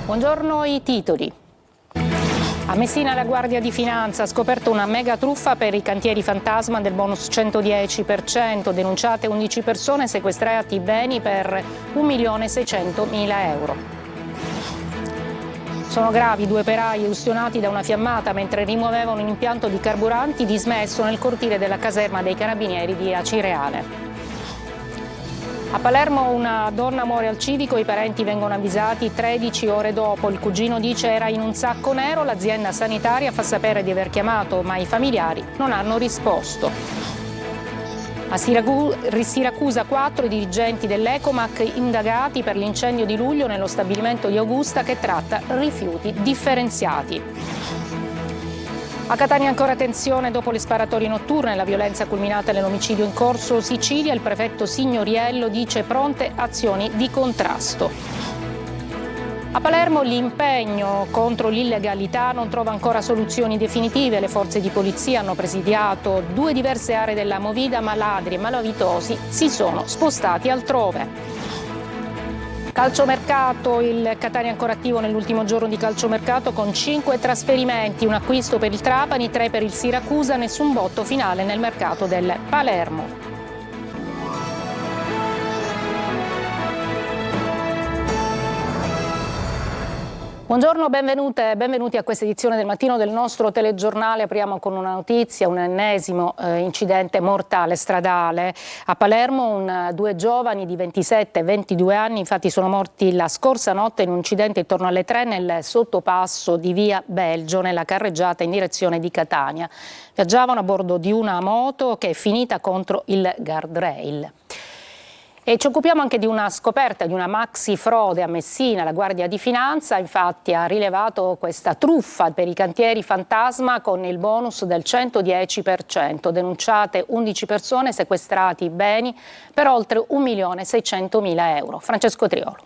Buongiorno, i titoli. A Messina la Guardia di Finanza ha scoperto una mega truffa per i cantieri fantasma del bonus 110%, denunciate 11 persone, sequestrati beni per 1.600.000 euro. Sono gravi 2 operai ustionati da una fiammata mentre rimuovevano un impianto di carburanti dismesso nel cortile della caserma dei Carabinieri di Acireale. A Palermo una donna muore al civico, i parenti vengono avvisati 13 ore dopo. Il cugino dice era in un sacco nero, l'azienda sanitaria fa sapere di aver chiamato, ma i familiari non hanno risposto. A Siracusa 4 dirigenti dell'Ecomac indagati per l'incendio di luglio nello stabilimento di Augusta che tratta rifiuti differenziati. A Catania ancora tensione dopo le sparatorie notturne, la violenza culminata nell'omicidio in corso Sicilia. Il prefetto Signoriello dice pronte azioni di contrasto. A Palermo l'impegno contro l'illegalità non trova ancora soluzioni definitive. Le forze di polizia hanno presidiato 2 diverse aree della Movida, ma ladri e malavitosi si sono spostati altrove. Calciomercato, il Catania ancora attivo nell'ultimo giorno di calciomercato con 5 trasferimenti, un acquisto per il Trapani, 3 per il Siracusa, nessun botto finale nel mercato del Palermo. Buongiorno, benvenute e benvenuti a questa edizione del mattino del nostro telegiornale. Apriamo con una notizia, un ennesimo incidente mortale stradale. A Palermo 2 giovani di 27 e 22 anni infatti sono morti la scorsa notte in un incidente intorno alle 3 nel sottopasso di via Belgio nella carreggiata in direzione di Catania. Viaggiavano a bordo di una moto che è finita contro il guardrail. E ci occupiamo anche di una scoperta, di una maxi frode a Messina. La Guardia di Finanza infatti ha rilevato questa truffa per i cantieri fantasma con il bonus del 110%. Denunciate 11 persone, sequestrati beni per oltre 1.600.000 euro. Francesco Triolo.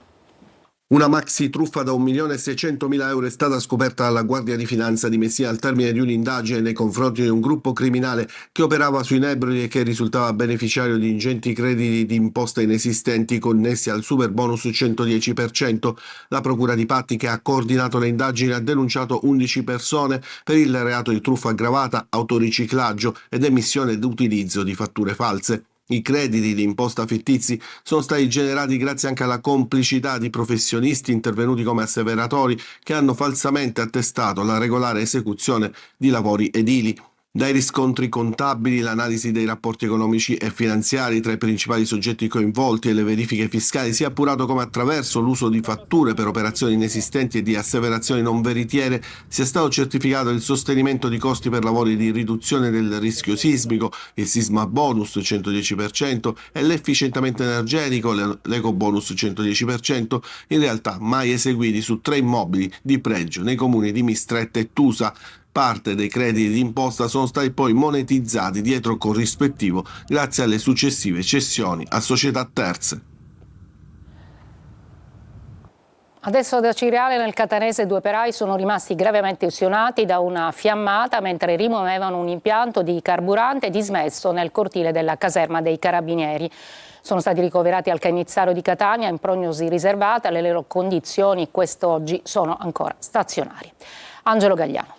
Una maxi truffa da 1.600.000 euro è stata scoperta dalla Guardia di Finanza di Messina al termine di un'indagine nei confronti di un gruppo criminale che operava sui Nebrodi e che risultava beneficiario di ingenti crediti di imposta inesistenti connessi al super bonus 110%. La Procura di Patti, che ha coordinato le indagini, ha denunciato 11 persone per il reato di truffa aggravata, autoriciclaggio ed emissione ed utilizzo di fatture false. I crediti di imposta fittizi sono stati generati grazie anche alla complicità di professionisti intervenuti come asseveratori che hanno falsamente attestato la regolare esecuzione di lavori edili. Dai riscontri contabili, l'analisi dei rapporti economici e finanziari tra i principali soggetti coinvolti e le verifiche fiscali si è appurato come attraverso l'uso di fatture per operazioni inesistenti e di asseverazioni non veritiere sia stato certificato il sostenimento di costi per lavori di riduzione del rischio sismico, il sisma bonus 110% e l'efficientamento energetico, l'eco bonus 110%, in realtà mai eseguiti su 3 immobili di pregio nei comuni di Mistretta e Tusa. Parte dei crediti d'imposta sono stati poi monetizzati dietro corrispettivo grazie alle successive cessioni a società terze. Adesso ad Acireale nel Catanese 2 operai sono rimasti gravemente ustionati da una fiammata mentre rimuovevano un impianto di carburante dismesso nel cortile della caserma dei Carabinieri. Sono stati ricoverati al Cainizzario di Catania in prognosi riservata, le loro condizioni quest'oggi sono ancora stazionarie. Angelo Gagliano.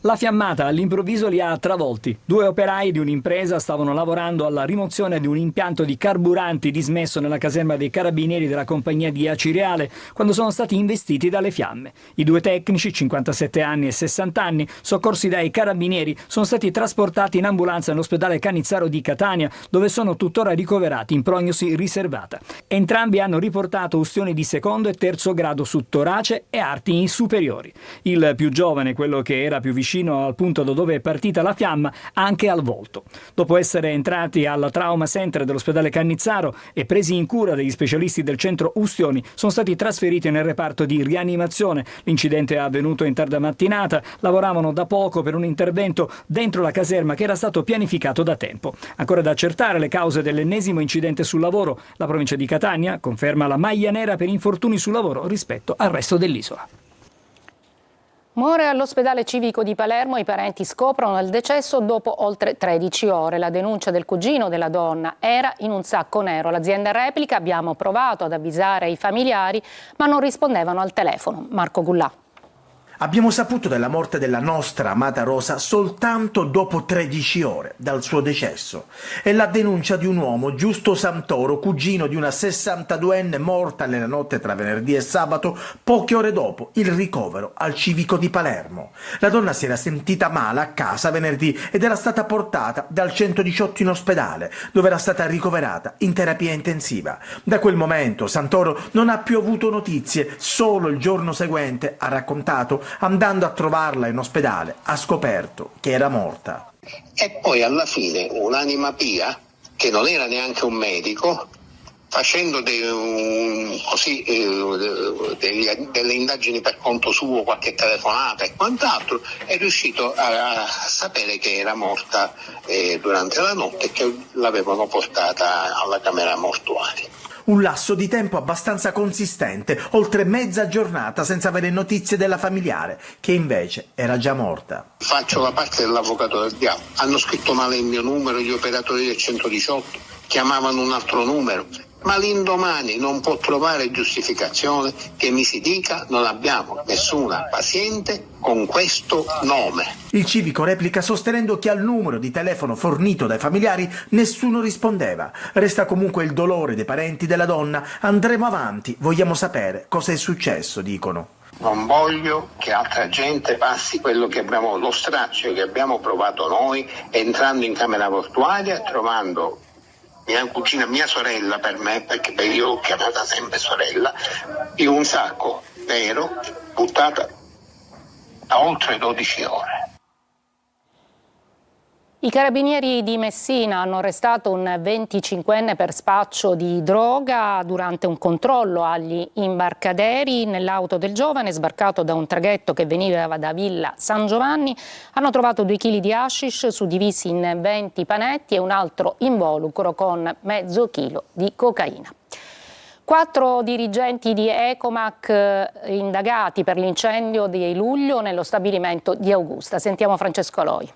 La fiammata all'improvviso li ha travolti. 2 operai di un'impresa stavano lavorando alla rimozione di un impianto di carburanti dismesso nella caserma dei Carabinieri della compagnia di Acireale quando sono stati investiti dalle fiamme. I 2 tecnici, 57 anni e 60 anni, soccorsi dai Carabinieri, sono stati trasportati in ambulanza nell'ospedale Canizzaro di Catania, dove sono tuttora ricoverati in prognosi riservata. Entrambi hanno riportato ustioni di secondo e terzo grado su torace e arti superiori. Il più giovane, quello che era più vicino al punto da dove è partita la fiamma, anche al volto. Dopo essere entrati al trauma center dell'ospedale Cannizzaro e presi in cura dagli specialisti del centro ustioni, sono stati trasferiti nel reparto di rianimazione. L'incidente è avvenuto in tarda mattinata, lavoravano da poco per un intervento dentro la caserma che era stato pianificato da tempo. Ancora da accertare le cause dell'ennesimo incidente sul lavoro. La provincia di Catania conferma la maglia nera per infortuni sul lavoro rispetto al resto dell'isola. Muore all'ospedale civico di Palermo, i parenti scoprono il decesso dopo oltre 13 ore. La denuncia del cugino della donna era in un sacco nero. L'azienda replica, abbiamo provato ad avvisare i familiari, ma non rispondevano al telefono. Marco Gullà. Abbiamo saputo della morte della nostra amata Rosa soltanto dopo 13 ore dal suo decesso. È la denuncia di un uomo, Giusto Santoro, cugino di una 62enne morta nella notte tra venerdì e sabato, poche ore dopo il ricovero al civico di Palermo. La donna si era sentita male a casa venerdì ed era stata portata dal 118 in ospedale, dove era stata ricoverata in terapia intensiva. Da quel momento Santoro non ha più avuto notizie, solo il giorno seguente ha raccontato, andando a trovarla in ospedale, ha scoperto che era morta. E poi alla fine un'anima pia, che non era neanche un medico, facendo delle indagini per conto suo, qualche telefonata e quant'altro, è riuscito a sapere che era morta durante la notte e che l'avevano portata alla camera mortuaria. Un lasso di tempo abbastanza consistente, oltre mezza giornata senza avere notizie della familiare, che invece era già morta. Faccio la parte dell'avvocato del diavolo. Hanno scritto male il mio numero, gli operatori del 118, chiamavano un altro numero, ma l'indomani non può trovare giustificazione che mi si dica non abbiamo nessuna paziente con questo nome. Il civico replica sostenendo che al numero di telefono fornito dai familiari nessuno rispondeva. Resta comunque il dolore dei parenti della donna. Andremo avanti, vogliamo sapere cosa è successo, dicono. Non voglio che altra gente passi lo straccio che abbiamo provato noi, entrando in camera mortuaria, trovando mia cugina, mia sorella per me, perché io l'ho chiamata sempre sorella, in un sacco nero, buttata da oltre 12 ore. I carabinieri di Messina hanno arrestato un 25enne per spaccio di droga durante un controllo agli imbarcaderi. Nell'auto del giovane, sbarcato da un traghetto che veniva da Villa San Giovanni, hanno trovato 2 chili di hashish suddivisi in 20 panetti e un altro involucro con mezzo chilo di cocaina. 4 dirigenti di Ecomac indagati per l'incendio di luglio nello stabilimento di Augusta. Sentiamo Francesco Aloi.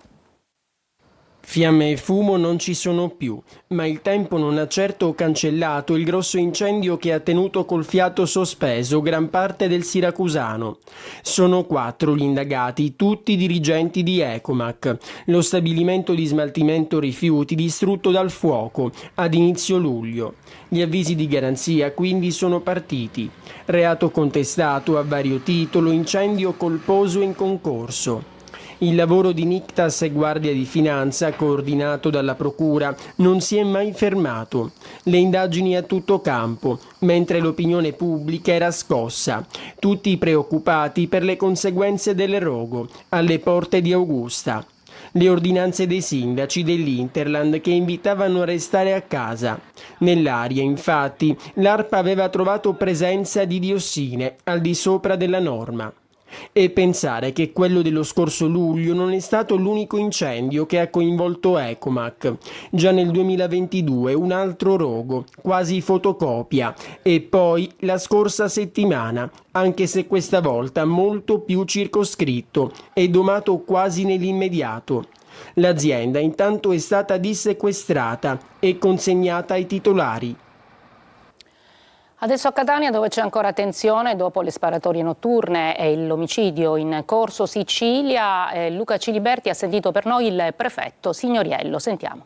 Fiamme e fumo non ci sono più, ma il tempo non ha certo cancellato il grosso incendio che ha tenuto col fiato sospeso gran parte del siracusano. Sono 4 gli indagati, tutti dirigenti di Ecomac, lo stabilimento di smaltimento rifiuti distrutto dal fuoco ad inizio luglio. Gli avvisi di garanzia quindi sono partiti. Reato contestato a vario titolo, incendio colposo in concorso. Il lavoro di Nictas e Guardia di Finanza, coordinato dalla Procura, non si è mai fermato. Le indagini a tutto campo, mentre l'opinione pubblica era scossa, tutti preoccupati per le conseguenze del rogo alle porte di Augusta. Le ordinanze dei sindaci dell'Interland che invitavano a restare a casa. Nell'aria, infatti, l'ARPA aveva trovato presenza di diossine al di sopra della norma. E pensare che quello dello scorso luglio non è stato l'unico incendio che ha coinvolto Ecomac. Già nel 2022 un altro rogo, quasi fotocopia, e poi la scorsa settimana, anche se questa volta molto più circoscritto e domato quasi nell'immediato. L'azienda intanto è stata dissequestrata e consegnata ai titolari. Adesso a Catania, dove c'è ancora tensione dopo le sparatorie notturne e l'omicidio in Corso Sicilia, Luca Ciliberti ha sentito per noi il prefetto Signoriello. Sentiamo.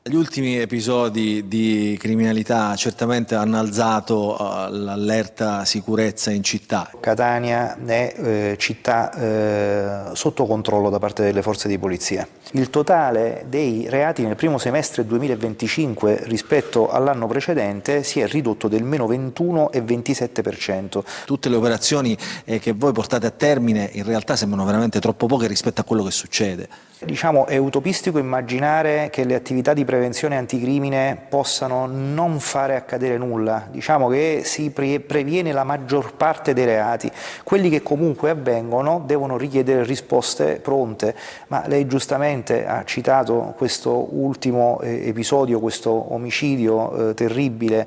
Gli ultimi episodi di criminalità certamente hanno alzato l'allerta sicurezza in città. Catania è città sotto controllo da parte delle forze di polizia. Il totale dei reati nel primo semestre 2025 rispetto all'anno precedente si è ridotto del meno 21,27%. Tutte le operazioni che voi portate a termine in realtà sembrano veramente troppo poche rispetto a quello che succede. Diciamo è utopistico immaginare che le attività di prevenzione anticrimine possano non fare accadere nulla, diciamo che si previene la maggior parte dei reati, quelli che comunque avvengono devono richiedere risposte pronte, ma lei giustamente ha citato questo ultimo episodio, questo omicidio terribile,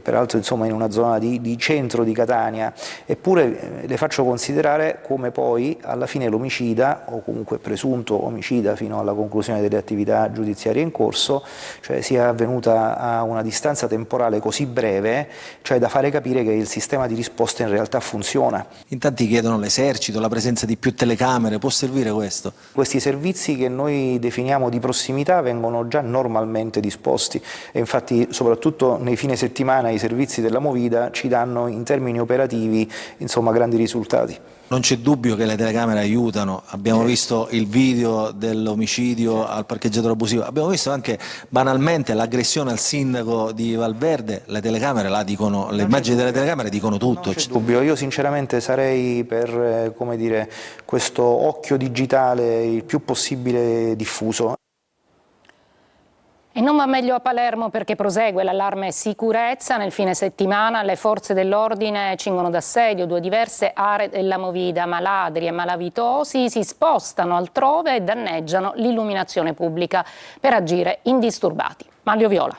peraltro insomma in una zona di centro di Catania, eppure le faccio considerare come poi alla fine l'omicida, o comunque presunto omicida fino alla conclusione delle attività giudiziarie in corso, cioè sia avvenuta a una distanza temporale così breve, cioè da fare capire che il sistema di risposta in realtà funziona. In tanti chiedono l'esercito, la presenza di più telecamere, può servire questo? Questi servizi che noi definiamo di prossimità vengono già normalmente disposti e infatti soprattutto nei fine settimana i servizi della Movida ci danno in termini operativi insomma grandi risultati. Non c'è dubbio che le telecamere aiutano, abbiamo visto il video dell'omicidio al parcheggiatore abusivo, abbiamo visto anche banalmente l'aggressione al sindaco di Valverde, le telecamere là dicono, le immagini delle telecamere dicono tutto. Non c'è dubbio, io sinceramente sarei per come dire, questo occhio digitale il più possibile diffuso. E non va meglio a Palermo perché prosegue l'allarme sicurezza. Nel fine settimana le forze dell'ordine cingono d'assedio 2 diverse aree della Movida, ma ladri e malavitosi si spostano altrove e danneggiano l'illuminazione pubblica per agire indisturbati. Maglio Viola.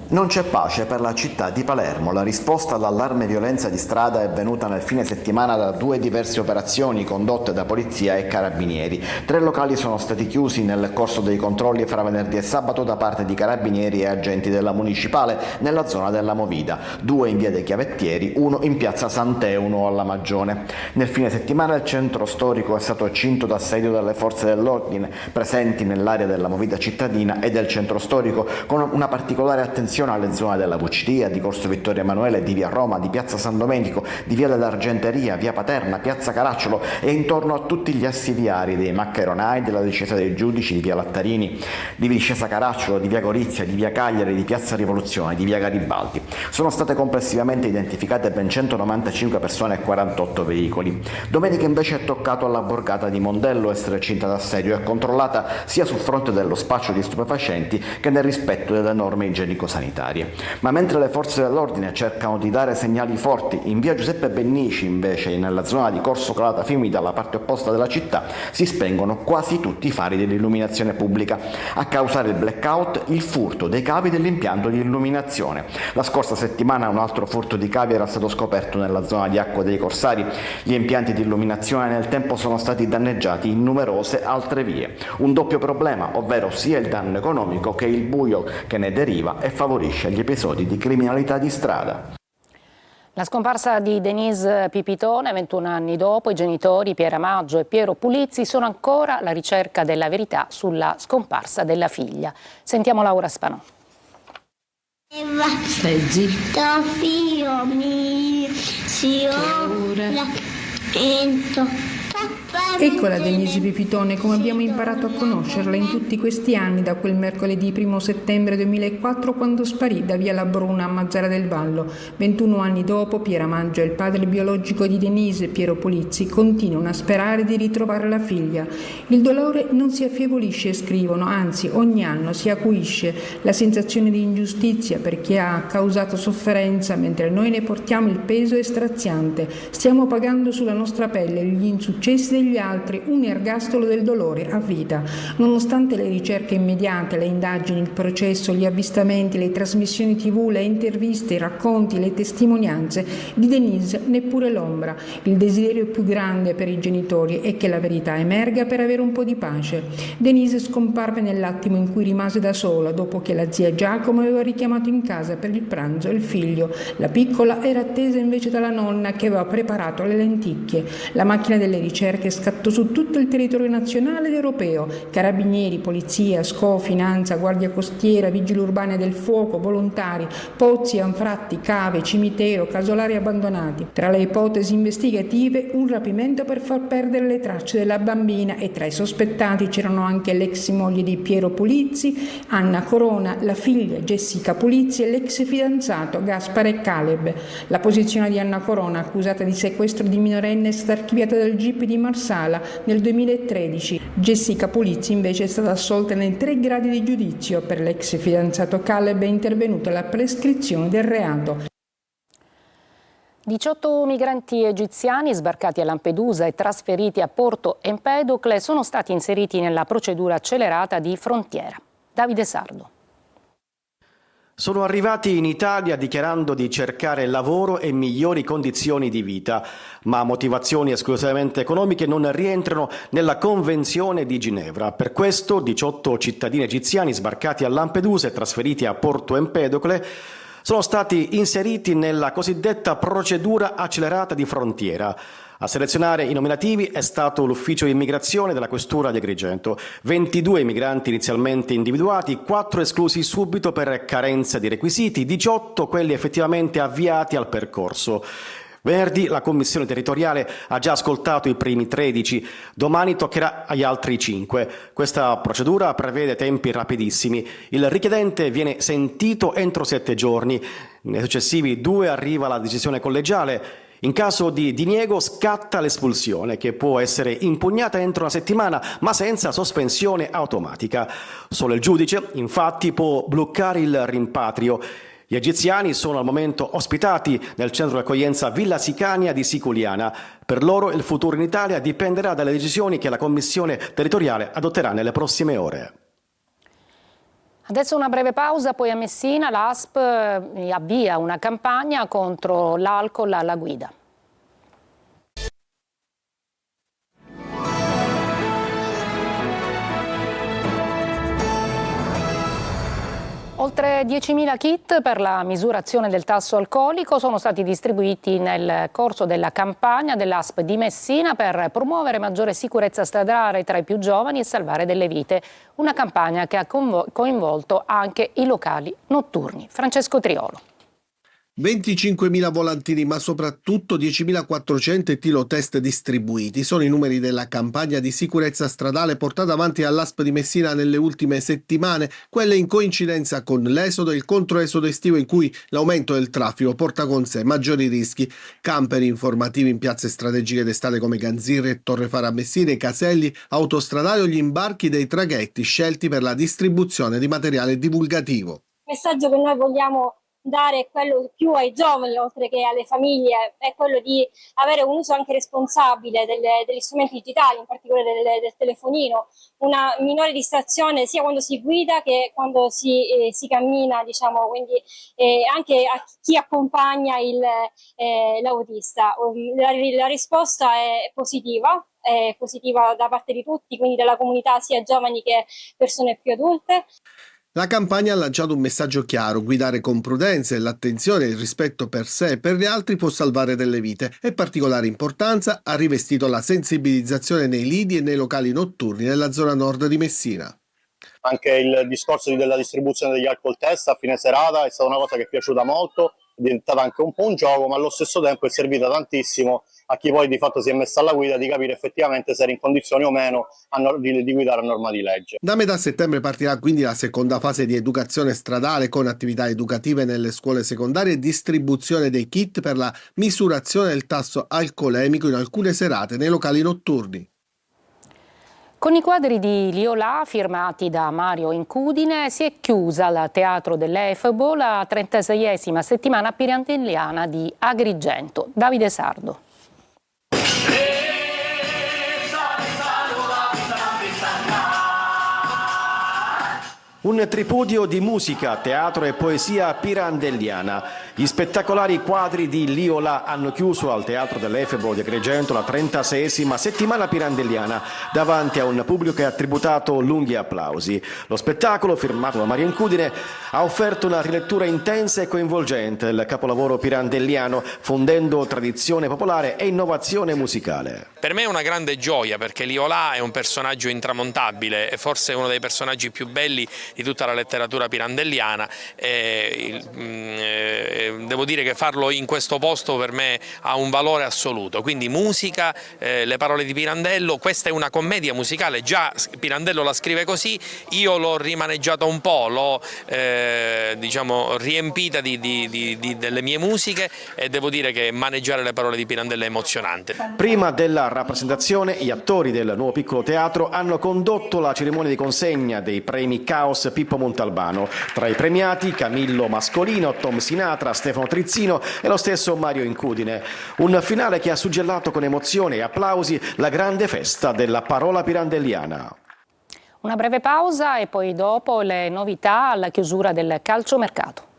Non c'è pace per la città di Palermo. La risposta all'allarme violenza di strada è venuta nel fine settimana da 2 diverse operazioni condotte da polizia e carabinieri. 3 locali sono stati chiusi nel corso dei controlli fra venerdì e sabato da parte di carabinieri e agenti della municipale nella zona della Movida, 2 in via dei Chiavettieri, 1 in piazza Sant'Euno alla Magione. Nel fine settimana il centro storico è stato cinto d'assedio dalle forze dell'ordine presenti nell'area della Movida cittadina e del centro storico, con una particolare attenzione alle zone della Vucciria, di Corso Vittorio Emanuele, di via Roma, di piazza San Domenico, di via dell'Argenteria, via Paterna, piazza Caracciolo e intorno a tutti gli assi viari dei Maccheronai, della discesa dei Giudici, di via Lattarini, di discesa Caracciolo, di via Gorizia, di via Cagliari, di piazza Rivoluzione, di via Garibaldi. Sono state complessivamente identificate ben 195 persone e 48 veicoli. Domenica invece è toccato alla borgata di Mondello essere cinta d'assedio e controllata sia sul fronte dello spaccio di stupefacenti che nel rispetto delle norme igienico-sanitarie. Ma mentre le forze dell'ordine cercano di dare segnali forti, in via Giuseppe Bennici invece, nella zona di Corso Calata Fiumita, alla parte opposta della città, si spengono quasi tutti i fari dell'illuminazione pubblica. A causare il blackout, il furto dei cavi dell'impianto di illuminazione. La scorsa settimana un altro furto di cavi era stato scoperto nella zona di Acqua dei Corsari. Gli impianti di illuminazione nel tempo sono stati danneggiati in numerose altre vie. Un doppio problema, ovvero sia il danno economico che il buio che ne deriva e favorisce gli episodi di criminalità di strada. La scomparsa di Denise Pipitone, 21 anni dopo, i genitori Piera Maggio e Piero Pulizzi sono ancora alla ricerca della verità sulla scomparsa della figlia. Sentiamo Laura Spanò. Stai zitto. Eccola Denise Pipitone, come abbiamo imparato a conoscerla in tutti questi anni, da quel mercoledì 1 settembre 2004 quando sparì da via La Bruna a Mazara del Vallo. 21 anni dopo, Piera Maggio e il padre biologico di Denise, Piero Pulizzi, continuano a sperare di ritrovare la figlia. Il dolore non si affievolisce, scrivono, anzi ogni anno si acuisce. La sensazione di ingiustizia per chi ha causato sofferenza mentre noi ne portiamo il peso è straziante. Stiamo pagando sulla nostra pelle gli insuccessi degli altri, un ergastolo del dolore a vita. Nonostante le ricerche immediate, le indagini, il processo, gli avvistamenti, le trasmissioni TV, le interviste, i racconti, le testimonianze, di Denise neppure l'ombra. Il desiderio più grande per i genitori è che la verità emerga per avere un po' di pace. Denise scomparve nell'attimo in cui rimase da sola dopo che la zia Giacomo aveva richiamato in casa per il pranzo il figlio. La piccola era attesa invece dalla nonna che aveva preparato le lenticchie. La macchina delle ricerche scattò su tutto il territorio nazionale ed europeo. Carabinieri, polizia, SCO, finanza, guardia costiera, vigili urbani del fuoco, volontari, pozzi, anfratti, cave, cimitero, casolari abbandonati. Tra le ipotesi investigative un rapimento per far perdere le tracce della bambina, e tra i sospettati c'erano anche l'ex moglie di Piero Pulizzi, Anna Corona, la figlia Jessica Pulizzi e l'ex fidanzato Gaspare Caleb. La posizione di Anna Corona, accusata di sequestro di minorenne, è stata archiviata dal GIP di Marsiglia Marsala nel 2013. Jessica Pulizzi invece è stata assolta nei 3 gradi di giudizio. Per l'ex fidanzato Caleb è intervenuta la prescrizione del reato. 18 migranti egiziani sbarcati a Lampedusa e trasferiti a Porto Empedocle sono stati inseriti nella procedura accelerata di frontiera. Davide Sardo. Sono arrivati in Italia dichiarando di cercare lavoro e migliori condizioni di vita, ma motivazioni esclusivamente economiche non rientrano nella Convenzione di Ginevra. Per questo 18 cittadini egiziani sbarcati a Lampedusa e trasferiti a Porto Empedocle sono stati inseriti nella cosiddetta procedura accelerata di frontiera. A selezionare i nominativi è stato l'ufficio immigrazione della questura di Agrigento. 22 migranti inizialmente individuati, 4 esclusi subito per carenza di requisiti, 18 quelli effettivamente avviati al percorso. Venerdì la Commissione territoriale ha già ascoltato i primi 13, domani toccherà agli altri 5. Questa procedura prevede tempi rapidissimi. Il richiedente viene sentito entro 7 giorni, nei successivi 2 arriva la decisione collegiale. In caso di diniego scatta l'espulsione, che può essere impugnata entro una settimana, ma senza sospensione automatica. Solo il giudice, infatti, può bloccare il rimpatrio. Gli egiziani sono al momento ospitati nel centro di accoglienza Villa Sicania di Siculiana. Per loro il futuro in Italia dipenderà dalle decisioni che la Commissione territoriale adotterà nelle prossime ore. Adesso una breve pausa, poi a Messina l'ASP avvia una campagna contro l'alcol alla guida. Oltre 10.000 kit per la misurazione del tasso alcolico sono stati distribuiti nel corso della campagna dell'ASP di Messina per promuovere maggiore sicurezza stradale tra i più giovani e salvare delle vite. Una campagna che ha coinvolto anche i locali notturni. Francesco Triolo. 25.000 volantini, ma soprattutto 10.400 etilotest distribuiti. Sono i numeri della campagna di sicurezza stradale portata avanti all'ASP di Messina nelle ultime settimane, quelle in coincidenza con l'esodo e il controesodo estivo in cui l'aumento del traffico porta con sé maggiori rischi. Camper informativi in piazze strategiche d'estate come Ganzirri e Torrefara a Messina, i caselli autostradali o gli imbarchi dei traghetti scelti per la distribuzione di materiale divulgativo. Il messaggio che noi vogliamo dare quello più ai giovani oltre che alle famiglie è quello di avere un uso anche responsabile degli strumenti digitali, in particolare del telefonino, una minore distrazione sia quando si guida che quando si cammina, diciamo, quindi anche a chi accompagna l'autista. La risposta è positiva da parte di tutti, quindi della comunità, sia giovani che persone più adulte. La campagna ha lanciato un messaggio chiaro: guidare con prudenza e l'attenzione e il rispetto per sé e per gli altri può salvare delle vite, e particolare importanza ha rivestito la sensibilizzazione nei lidi e nei locali notturni nella zona nord di Messina. Anche il discorso della distribuzione degli alcol test a fine serata è stata una cosa che è piaciuta molto, è diventata anche un po' un gioco, ma allo stesso tempo è servita tantissimo a chi poi di fatto si è messo alla guida di capire effettivamente se era in condizioni o meno di guidare a norma di legge. Da metà settembre partirà quindi la seconda fase di educazione stradale, con attività educative nelle scuole secondarie e distribuzione dei kit per la misurazione del tasso alcolemico in alcune serate nei locali notturni. Con i quadri di Liolà firmati da Mario Incudine si è chiusa al Teatro dell'Efebo la 36esima settimana pirandelliana di Agrigento. Davide Sardo. Un tripudio di musica, teatro e poesia pirandelliana. Gli spettacolari quadri di Liolà hanno chiuso al Teatro dell'Efebo di Agrigento la 36esima settimana pirandelliana davanti a un pubblico che ha tributato lunghi applausi. Lo spettacolo, firmato da Mario Incudine, ha offerto una rilettura intensa e coinvolgente del capolavoro pirandelliano, fondendo tradizione popolare e innovazione musicale. Per me è una grande gioia, perché Liolà è un personaggio intramontabile, è forse uno dei personaggi più belli di tutta la letteratura pirandelliana. Devo dire che farlo in questo posto per me ha un valore assoluto, quindi musica, le parole di Pirandello, questa è una commedia musicale, già Pirandello la scrive così, io l'ho rimaneggiata un po', l'ho diciamo riempita delle mie musiche e devo dire che maneggiare le parole di Pirandello è emozionante. Prima della rappresentazione gli attori del Nuovo Piccolo Teatro hanno condotto la cerimonia di consegna dei premi Caos Pippo Montalbano. Tra i premiati Camillo Mascolino, Tom Sinatra, Stefano Trizzino e lo stesso Mario Incudine. Un finale che ha suggellato con emozione e applausi la grande festa della parola pirandelliana. Una breve pausa e poi dopo le novità alla chiusura del calciomercato.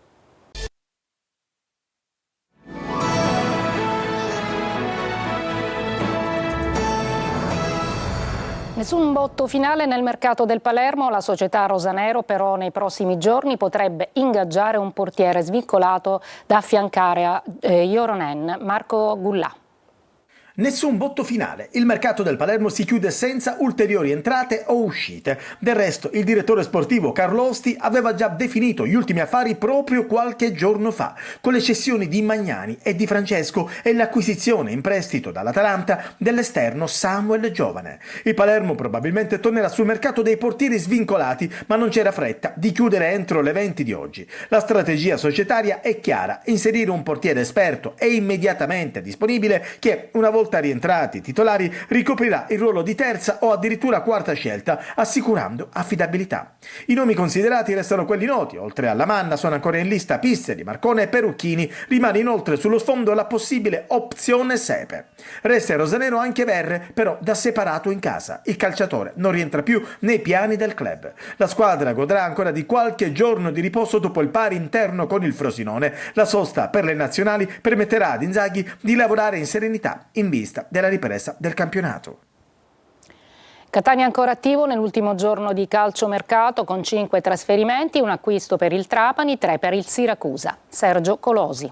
Nessun botto finale nel mercato del Palermo, la società rosanero però nei prossimi giorni potrebbe ingaggiare un portiere svincolato da affiancare a Joronen, Marco Gullà. Nessun botto finale, il mercato del Palermo si chiude senza ulteriori entrate o uscite. Del resto il direttore sportivo Carlo Osti aveva già definito gli ultimi affari proprio qualche giorno fa, con le cessioni di Magnani e di Francesco e l'acquisizione in prestito dall'Atalanta dell'esterno Samuel Giovane. Il Palermo probabilmente tornerà sul mercato dei portieri svincolati, ma non c'era fretta di chiudere entro le 20 di oggi. La strategia societaria è chiara, inserire un portiere esperto e immediatamente disponibile che, una volta rientrati titolari, ricoprirà il ruolo di terza o addirittura quarta scelta, assicurando affidabilità. I nomi considerati restano quelli noti, oltre alla Manna sono ancora in lista Pisseri, Marcone e Perucchini, rimane inoltre sullo sfondo la possibile opzione Sepe. Resta il rosanero anche Verre, però da separato in casa. Il calciatore non rientra più nei piani del club. La squadra godrà ancora di qualche giorno di riposo dopo il pari interno con il Frosinone. La sosta per le nazionali permetterà ad Inzaghi di lavorare in serenità in vista della ripresa del campionato. Catania ancora attivo nell'ultimo giorno di calciomercato con 5 trasferimenti, un acquisto per il Trapani, 3 per il Siracusa. Sergio Colosi.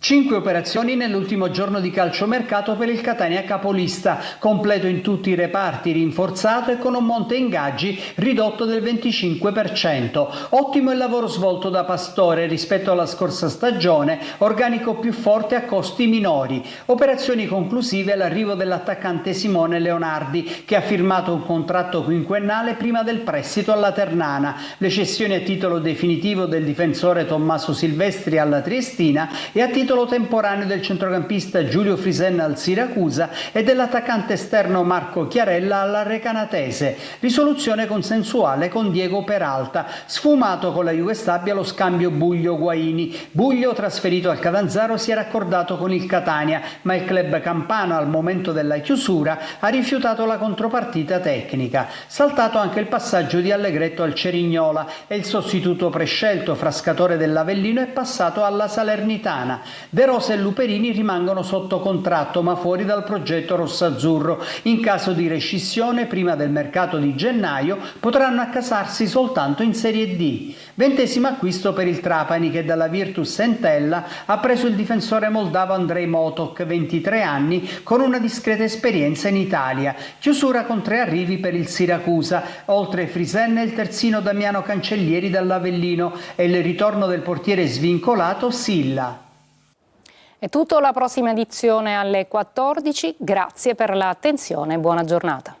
5 operazioni nell'ultimo giorno di calciomercato per il Catania capolista, completo in tutti i reparti, rinforzato e con un monte ingaggi ridotto del 25%. Ottimo il lavoro svolto da Pastore rispetto alla scorsa stagione, organico più forte a costi minori. Operazioni conclusive all'arrivo dell'attaccante Simone Leonardi, che ha firmato un contratto quinquennale prima del prestito alla Ternana. Le cessioni a titolo definitivo del difensore Tommaso Silvestri alla Triestina e a titolo temporaneo del centrocampista Giulio Frisen al Siracusa e dell'attaccante esterno Marco Chiarella alla Recanatese. Risoluzione consensuale con Diego Peralta, sfumato con la Juve Stabia lo scambio Buglio-Guaini. Buglio, trasferito al Catanzaro, si era accordato con il Catania, ma il club campano al momento della chiusura ha rifiutato la contropartita tecnica. Saltato anche il passaggio di Allegretto al Cerignola e il sostituto prescelto Frascatore dell'Avellino è passato alla Salernitana. De Rosa e Luperini rimangono sotto contratto ma fuori dal progetto rossazzurro. In caso di rescissione prima del mercato di gennaio potranno accasarsi soltanto in Serie D. 20° acquisto per il Trapani, che dalla Virtus Entella ha preso il difensore moldavo Andrej Motok, 23 anni, con una discreta esperienza in Italia. Chiusura con 3 arrivi per il Siracusa, oltre Frisen e il terzino Damiano Cancellieri dall'Avellino e il ritorno del portiere svincolato Silla. È tutto, la prossima edizione alle 14. Grazie per l'attenzione e buona giornata.